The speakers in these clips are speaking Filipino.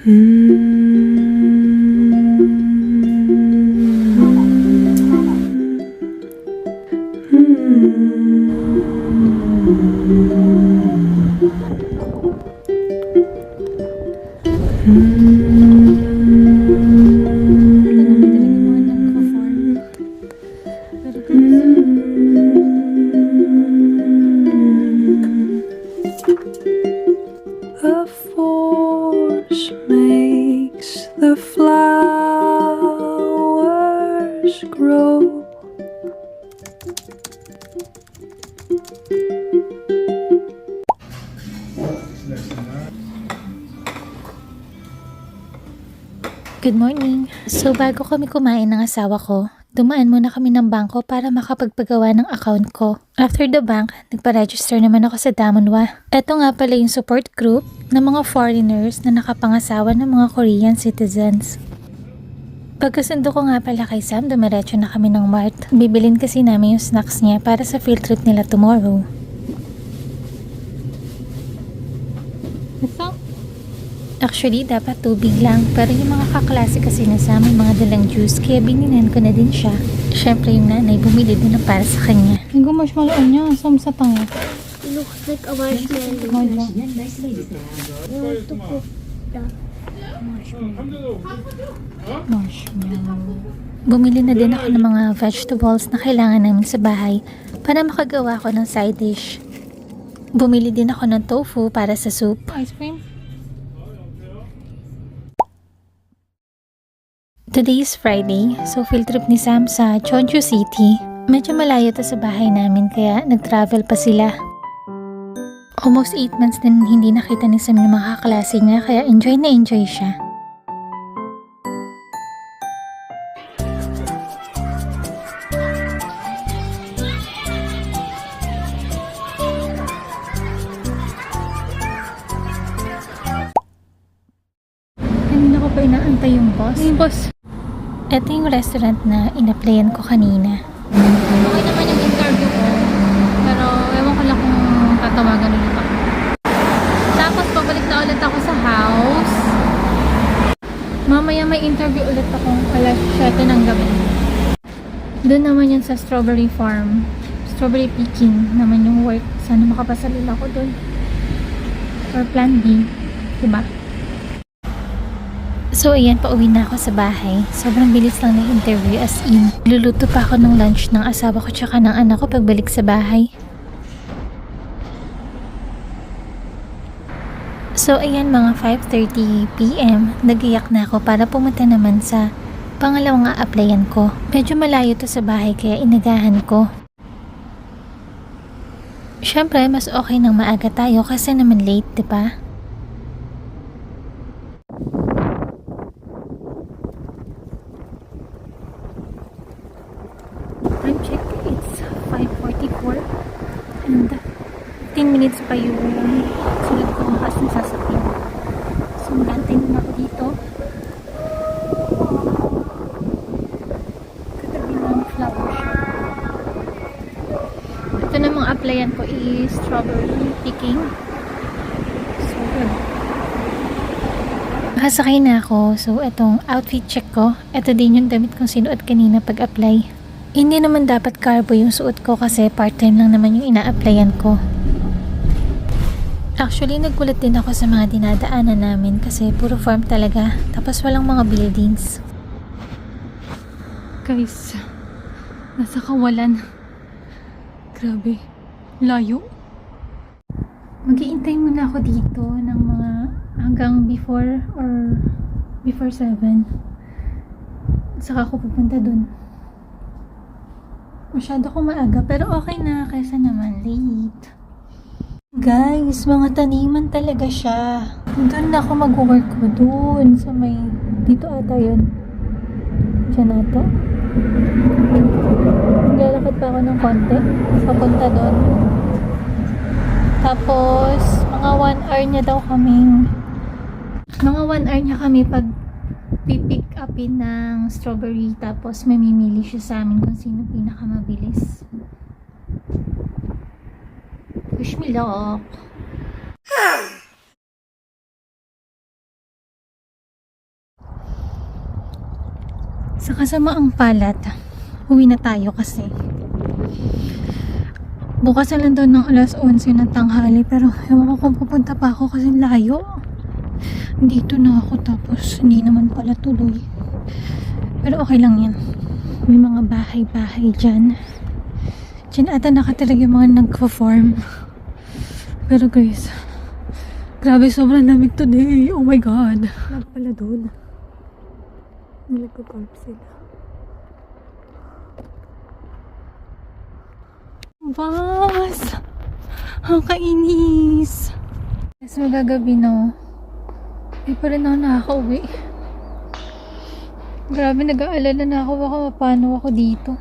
The force makes the flowers grow. Good morning! So bago kami kumain ng asawa ko, dumaan muna kami ng bangko para makapagpagawa ng account ko. After the bank, nagpa-register naman ako sa Damonwa. Ito nga pala yung support group ng mga foreigners na nakapangasawa ng mga Korean citizens. Pagkasundo ko nga pala kay Sam, dumiretso na kami ng Mart. Bibilin kasi namin yung snacks niya para sa field trip nila tomorrow. Actually, dapat tubig lang. Pero yung mga kaklase kasi na Sam, may mga dalang juice, kaya bininan ko na din siya. Siyempre yung nanay bumili din na para sa kanya. Yung marshmallow niya, Sam sa tanga. Looks like a marshmallow. Wala. You want to put the Marshmallow. Bumili na din ako ng mga vegetables na kailangan namin sa bahay para makagawa ko ng side dish. Bumili din ako ng tofu para sa soup. Ice cream? Today is Friday, so field trip ni Sam sa Jeonju City. Medyo malayo to sa bahay namin kaya nag-travel pa sila. Almost 8 months din hindi nakita ni Sam ng mga kaklase niya kaya enjoy na enjoy siya. Kanina ko pa inaantay yung boss. Yung boss. Ito yung restaurant na in-applyan ko kanina. Okay naman yung interview ko. Pero ewan ko lang kung tatawagan ulit ako. Tapos pabalik na ulit ako sa house. Mamaya may interview ulit akong alas 7 ng gabi. Doon naman yun sa strawberry farm. Strawberry picking naman yung work. Sana makapasalil ako doon. Or plan B. Diba? So ayan, pauwi na ako sa bahay. Sobrang bilis lang ng interview as in. Luluto pa ako ng lunch ng asawa ko tsaka ng anak ko pagbalik sa bahay. So ayan, mga 5:30 PM, nag-iyak na ako para pumunta naman sa pangalawang a-applyan ko. Medyo malayo to sa bahay kaya inagahan ko. Siyempre, mas okay nang maaga tayo kasi naman late, diba? Time check, it's 5:44 and 10 minutes pa yung sunod ko bukas ng sasakyan. So mag-antay muna ako dito. Katabi ng flower shop. Ito namang applyan ko is strawberry picking. So good. Nakasakay na ako, so etong outfit check ko. Ito din yung damit kong sinuot kanina pag-apply. Hindi naman dapat carbo yung suot ko kasi part-time lang naman yung ina-applyan ko. Actually, nagkulat din ako sa mga dinadaanan namin kasi puro farm talaga, tapos walang mga buildings. Guys, nasa kawalan. Grabe, layo. Mag-iintay muna ako dito ng mga hanggang before 7. Saka ako pupunta dun. Masyado akong maaga pero okay na kaysa naman late. Guys, mga taniman talaga siya. Doon na ako mag-work ko doon sa may dito ata yun. Diyan ata. Naglalakad pa ako ng konti papunta doon. Tapos mga 1 hour niya daw kaming mga 1 hour niya kami pag pipick upin ng strawberry, tapos mamimili siya sa amin kung sino pinakamabilis. Wish me luck! Sa kasamaang palad, uwi na tayo kasi. Bukas na lang daw ng alas 11 ng tanghali, pero ewan ko kung pupunta pa ako kasi layo. Dito na ako tapos hindi naman pala tuloy. Pero okay lang yan. May mga bahay-bahay dyan. Dyan ata nakatalaga yung mga nagpa-farm. Pero guys, grabe sobrang lamig today. Oh my god. Lag pala doon. Nagko-carb sila. Bas! Ang kainis! Yes, magagabi no. Hindi pa rin ako nakaka-uwi. Grabe, nag-aalala na ako baka paano ako dito.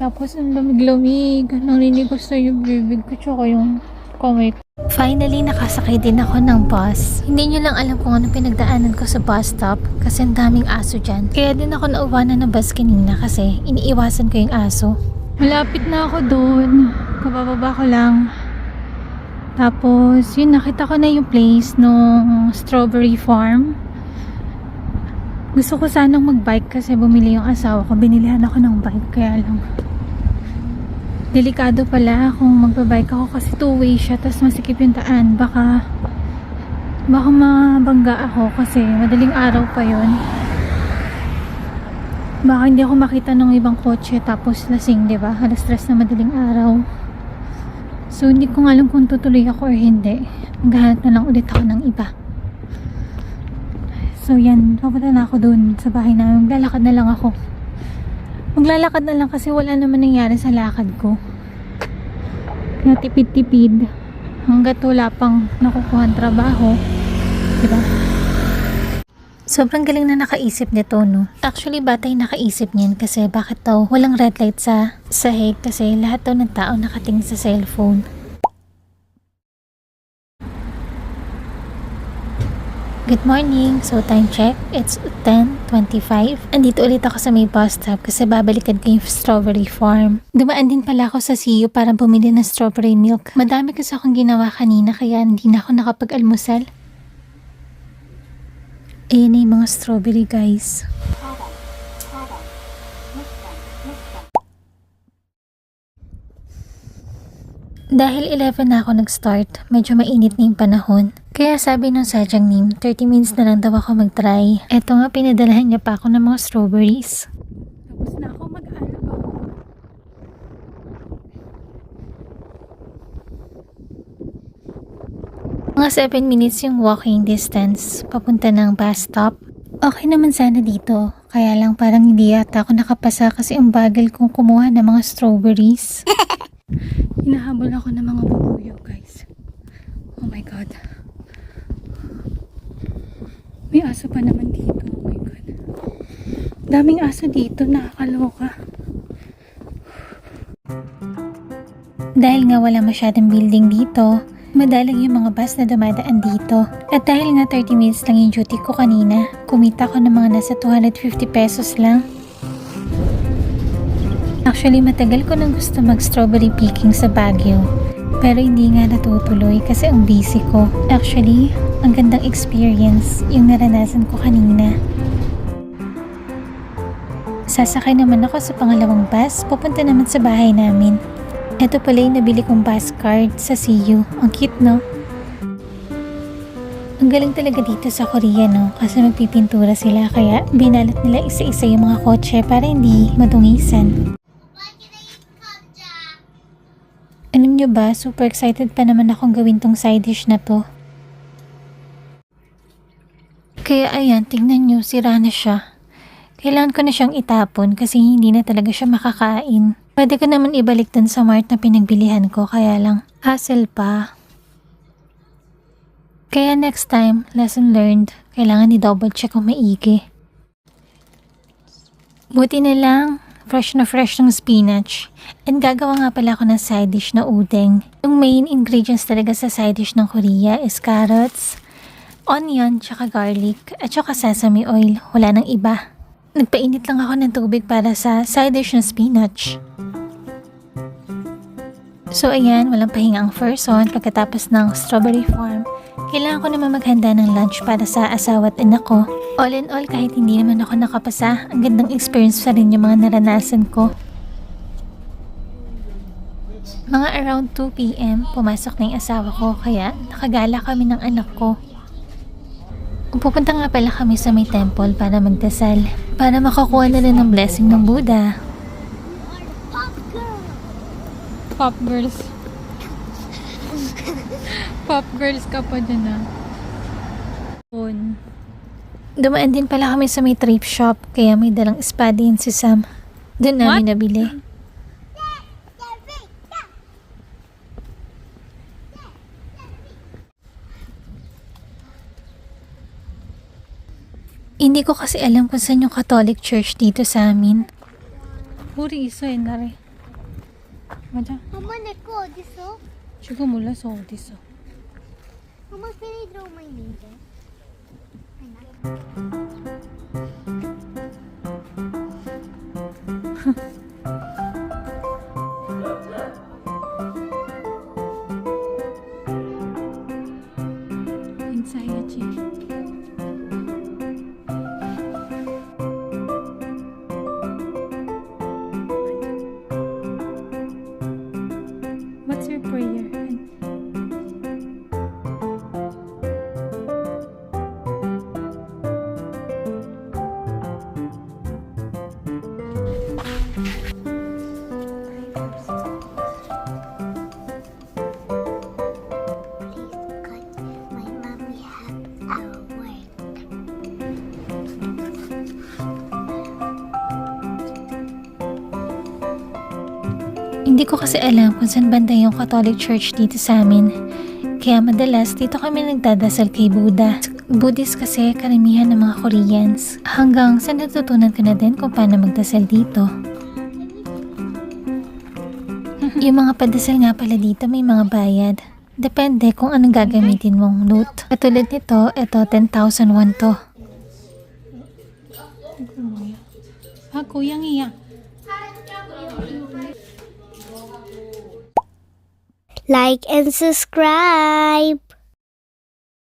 Tapos ang lamig-lamig. Nanginigos na yung bibig ko tsaka yung kamay ko. Finally, nakasakay din ako ng bus. Hindi nyo lang alam kung ano pinagdaanan ko sa bus stop kasi ang daming aso dyan. Kaya din ako nauwanan ng bus kanina kasi iniiwasan ko yung aso. Malapit na ako doon. Kabababa ko lang. Tapos, yun, nakita ko na yung place ng strawberry farm. Gusto ko sanang mag-bike kasi bumili yung asawa ko. Binilihan ako ng bike, kaya lang. Delikado pala kung magba-bike ako kasi two-way siya, tapos masikip yung daan. Baka mabangga ako kasi madaling araw pa yun. Baka hindi ako makita ng ibang kotse tapos lasing, diba? Alas 3 na madaling araw. So, hindi ko nga alam kung tutuloy ako or hindi. Maghahanap na lang ulit ako ng iba. So, yan. Papunta na ako dun sa bahay namin. Maglalakad na lang ako. Maglalakad na lang kasi wala naman nangyari sa lakad ko. Natipid-tipid. Hanggat wala pang nakukuha trabaho. Diba? Sobrang galing na nakaisip nito, no? Actually, batay nakaisip niyan kasi bakit daw walang red light sa sahig kasi lahat daw ng tao nakatingin sa cellphone. Good morning! So, time check. It's 10:25. Andito ulit ako sa may bus stop kasi babalikan ko yung strawberry farm. Dumaan din pala ako sa CU para bumili ng strawberry milk. Madami kasi akong ginawa kanina kaya hindi na ako nakapag-almusal. Ayan na yung mga strawberry, guys. Dahil 11 na ako nag-start, medyo mainit na yung panahon. Kaya sabi ng sadyang Nim, 30 minutes na lang daw ako mag-try. Eto nga, pinadalahan niya pa ako ng mga strawberries. Tapos na ako mag-alaba. Mga 7 minutes yung walking distance papunta ng bus stop. Okay naman sana dito, kaya lang parang hindi yata ako nakapasa kasi ang bagal kong kumuha ng mga strawberries. Hinahabol ako ng mga bubuyo, guys. Oh my god. May aso pa naman dito. Oh my god. Daming aso dito, nakakaloka. Dahil nga wala masyadong building dito, madalang yung mga bus na dumadaan dito. At dahil nga 30 minutes lang yung duty ko kanina, kumita ko ng mga nasa 250 pesos lang. Actually, matagal ko nang gusto mag-strawberry picking sa Baguio. Pero hindi nga natutuloy kasi ang busy ko. Actually, ang gandang experience yung naranasan ko kanina. Sasakay naman ako sa pangalawang bus, pupunta naman sa bahay namin. Ito pala yung nabili kong bus card sa CU. Ang cute, no? Ang galing talaga dito sa Korea, no? Kasi magpipintura sila kaya binalat nila isa-isa yung mga kotse para hindi madungisan. Alam nyo ba, super excited pa naman akong gawin tong side dish na to. Kaya ayan, tingnan nyo, sira na siya. Kailangan ko na siyang itapon kasi hindi na talaga siya makakain. Pwede ko naman ibalik dun sa mart na pinagbilihan ko, kaya lang hassle pa. Kaya next time, lesson learned, kailangan i-double check kung maigi. Buti na lang, fresh na fresh ng spinach. And gagawa nga pala ako ng side dish na udeng. Yung main ingredients talaga sa side dish ng Korea is carrots, onion, tsaka garlic, at tsaka sesame oil. Wala nang iba. Nagpainit lang ako ng tubig para sa side dish ng spinach. So ayan, walang pahinga ang first one pagkatapos ng strawberry farm. Kailangan ko naman maghanda ng lunch para sa asawa at anak ko. All in all, kahit hindi naman ako nakapasa, ang gandang experience pa rin yung mga naranasan ko. Mga around 2 p.m, pumasok na yung asawa ko, kaya nakagala kami ng anak ko. Pupunta nga pala kami sa may temple para magdasal, para makakuha na rin ng blessing ng Buddha. Pop girls. Pop girls ka pa dyan ah. Dumaan din pala kami sa may thrift shop, kaya may dalang espada yun si Sam. Doon namin nabili. Hindi ko kasi alam kung saan yung Catholic Church dito sa amin. Puri iso eh nare. Maja. Mama, neko, diso. Chico mula so diso. Mama, can I draw my name there? Anxiety. What's your prayer? Please, God, my mommy have our work. Hindi ko kasi alam kung saan banda yung Catholic Church dito sa amin. Kaya madalas dito kami nagdadasal kay Buddha. Buddhist kasi karamihan ng mga Koreans. Hanggang sa natutunan ko na din kung paano magdasal dito. Yung mga padasal nga pala dito may mga bayad. Depende kung anong gagamitin mong note. Katulad nito, ito 10,000 won to. Ako yang iya. Like and subscribe.